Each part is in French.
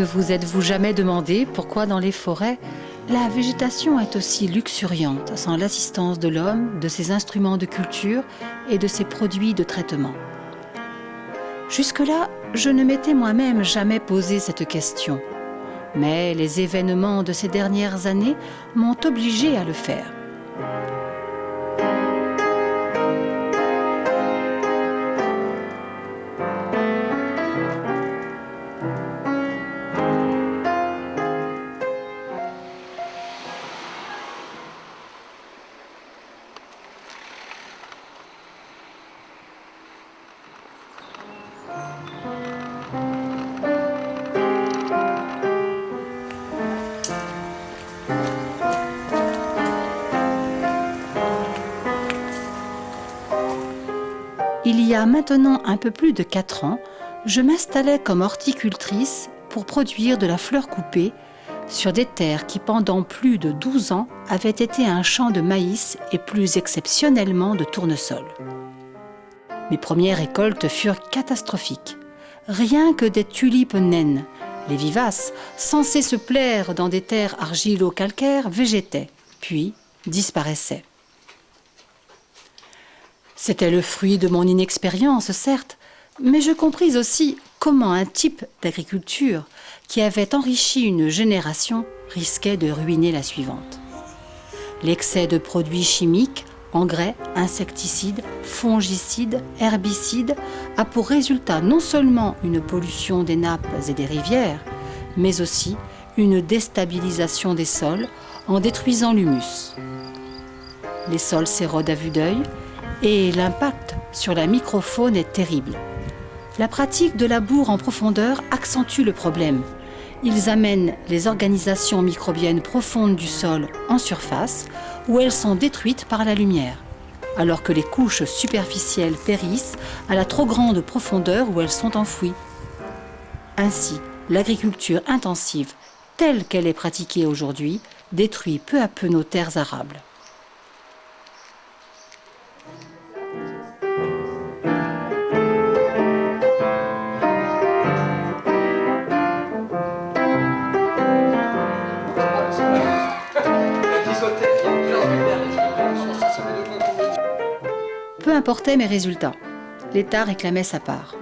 vous êtes-vous jamais demandé pourquoi dans les forêts, la végétation est aussi luxuriante sans l'assistance de l'homme, de ses instruments de culture et de ses produits de traitement? Jusque-là, je ne m'étais moi-même jamais posé cette question. Mais les événements de ces dernières années m'ont obligé à le faire. Il y a maintenant un peu plus de 4 ans, je m'installais comme horticultrice pour produire de la fleur coupée sur des terres qui pendant plus de 12 ans avaient été un champ de maïs et plus exceptionnellement de tournesol. Mes premières récoltes furent catastrophiques. Rien que des tulipes naines, les vivaces, censées se plaire dans des terres argilo-calcaires, végétaient, puis disparaissaient. C'était le fruit de mon inexpérience, certes, mais je compris aussi comment un type d'agriculture qui avait enrichi une génération risquait de ruiner la suivante. L'excès de produits chimiques, engrais, insecticides, fongicides, herbicides a pour résultat non seulement une pollution des nappes et des rivières, mais aussi une déstabilisation des sols en détruisant l'humus. Les sols s'érodent à vue d'œil, et l'impact sur la microfaune est terrible. La pratique de labour en profondeur accentue le problème. Ils amènent les organisations microbiennes profondes du sol en surface, où elles sont détruites par la lumière, alors que les couches superficielles périssent à la trop grande profondeur où elles sont enfouies. Ainsi, l'agriculture intensive, telle qu'elle est pratiquée aujourd'hui, détruit peu à peu nos terres arables. Peu importaient mes résultats, l'État réclamait sa part.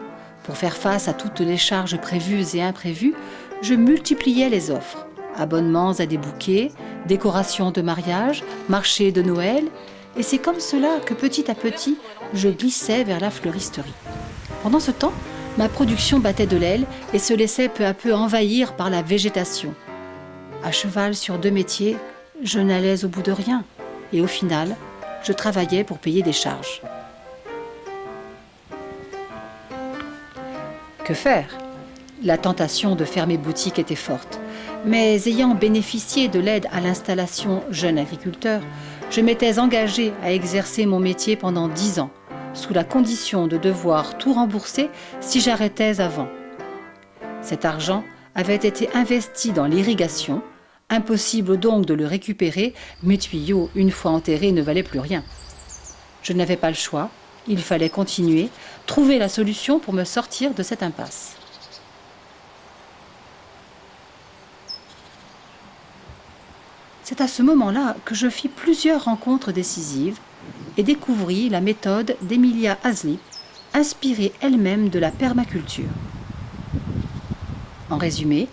Pour faire face à toutes les charges prévues et imprévues, je multipliais les offres. Abonnements à des bouquets, décorations de mariage, marchés de Noël. Et c'est comme cela que petit à petit, je glissais vers la fleuristerie. Pendant ce temps, ma production battait de l'aile et se laissait peu à peu envahir par la végétation. À cheval sur 2 métiers, je n'allais au bout de rien. Et au final, je travaillais pour payer des charges. Que faire? La tentation de fermer boutique était forte. Mais ayant bénéficié de l'aide à l'installation Jeune Agriculteur, je m'étais engagée à exercer mon métier pendant 10 ans, sous la condition de devoir tout rembourser si j'arrêtais avant. Cet argent avait été investi dans l'irrigation. Impossible donc de le récupérer, mes tuyaux, une fois enterrés, ne valaient plus rien. Je n'avais pas le choix, il fallait continuer, trouver la solution pour me sortir de cette impasse. C'est à ce moment-là que je fis plusieurs rencontres décisives et découvris la méthode d'Emilia Haslip, inspirée elle-même de la permaculture. En résumé,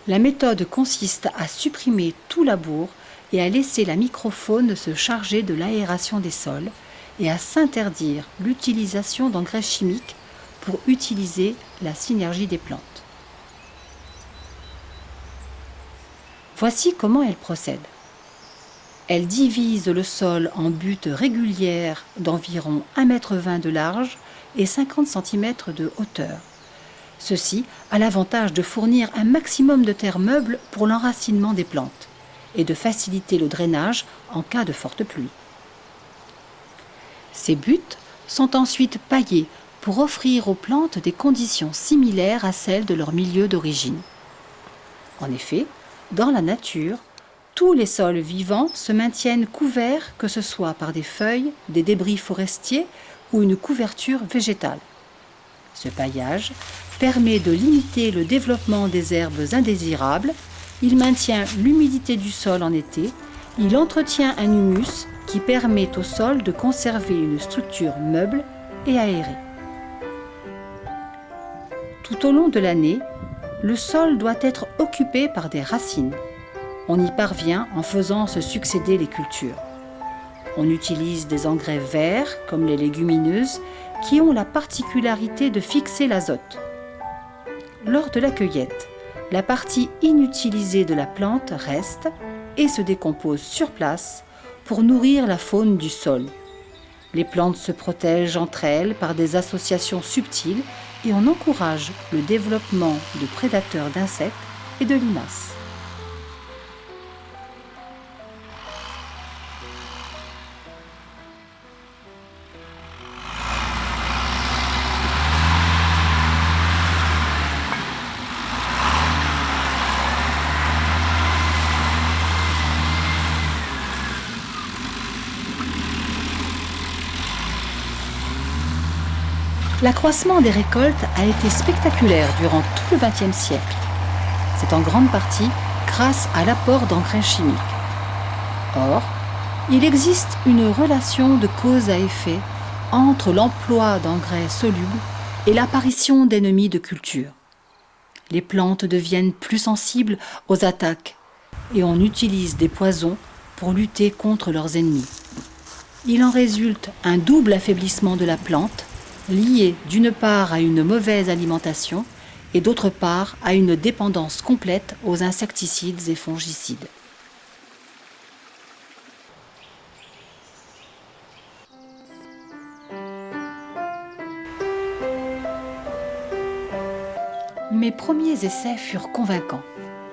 la méthode consiste à supprimer tout labour et à laisser la microfaune se charger de l'aération des sols et à s'interdire l'utilisation d'engrais chimiques pour utiliser la synergie des plantes. Voici comment elle procède. Elle divise le sol en buttes régulières d'environ 1,20 m de large et 50 cm de hauteur. Ceci a l'avantage de fournir un maximum de terre meuble pour l'enracinement des plantes et de faciliter le drainage en cas de forte pluie. Ces buttes sont ensuite paillées pour offrir aux plantes des conditions similaires à celles de leur milieu d'origine. En effet, dans la nature, tous les sols vivants se maintiennent couverts, que ce soit par des feuilles, des débris forestiers ou une couverture végétale. Ce paillage permet de limiter le développement des herbes indésirables, il maintient l'humidité du sol en été, il entretient un humus qui permet au sol de conserver une structure meuble et aérée. Tout au long de l'année, le sol doit être occupé par des racines. On y parvient en faisant se succéder les cultures. On utilise des engrais verts, comme les légumineuses, qui ont la particularité de fixer l'azote. Lors de la cueillette, la partie inutilisée de la plante reste et se décompose sur place pour nourrir la faune du sol. Les plantes se protègent entre elles par des associations subtiles et on encourage le développement de prédateurs d'insectes et de limaces. L'accroissement des récoltes a été spectaculaire durant tout le XXe siècle. C'est en grande partie grâce à l'apport d'engrais chimiques. Or, il existe une relation de cause à effet entre l'emploi d'engrais solubles et l'apparition d'ennemis de culture. Les plantes deviennent plus sensibles aux attaques et on utilise des poisons pour lutter contre leurs ennemis. Il en résulte un double affaiblissement de la plante, lié d'une part à une mauvaise alimentation et d'autre part à une dépendance complète aux insecticides et fongicides. Mes premiers essais furent convaincants.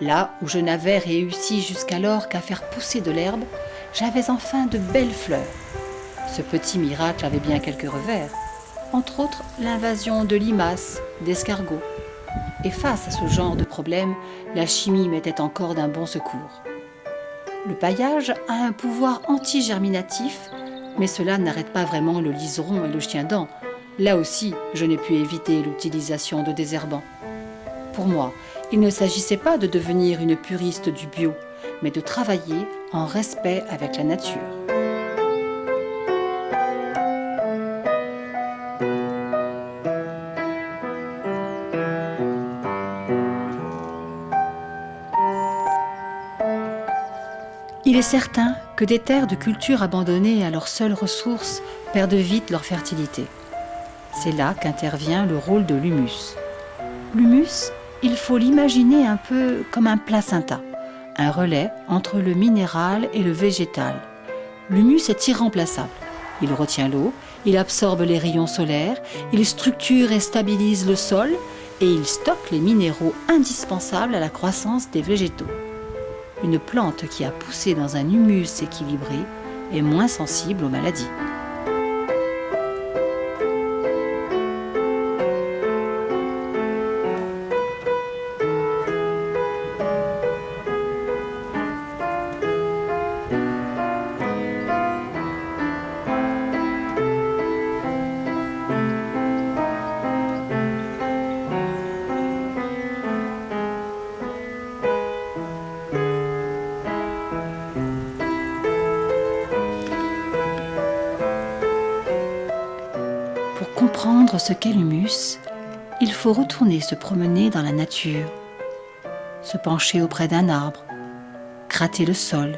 Là où je n'avais réussi jusqu'alors qu'à faire pousser de l'herbe, j'avais enfin de belles fleurs. Ce petit miracle avait bien quelques revers. Entre autres l'invasion de limaces, d'escargots. Et face à ce genre de problème, la chimie m'était encore d'un bon secours. Le paillage a un pouvoir anti-germinatif, mais cela n'arrête pas vraiment le liseron et le chien-dent. Là aussi, je n'ai pu éviter l'utilisation de désherbants. Pour moi, il ne s'agissait pas de devenir une puriste du bio, mais de travailler en respect avec la nature. Il est certain que des terres de culture abandonnées à leurs seules ressources perdent vite leur fertilité. C'est là qu'intervient le rôle de l'humus. L'humus, il faut l'imaginer un peu comme un placenta, un relais entre le minéral et le végétal. L'humus est irremplaçable. Il retient l'eau, il absorbe les rayons solaires, il structure et stabilise le sol et il stocke les minéraux indispensables à la croissance des végétaux. Une plante qui a poussé dans un humus équilibré est moins sensible aux maladies. Pour comprendre ce qu'est l'humus, il faut retourner se promener dans la nature, se pencher auprès d'un arbre, gratter le sol,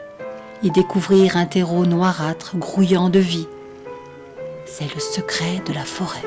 y découvrir un terreau noirâtre grouillant de vie. C'est le secret de la forêt.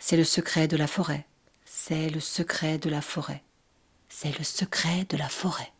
C'est le secret de la forêt. C'est le secret de la forêt. C'est le secret de la forêt.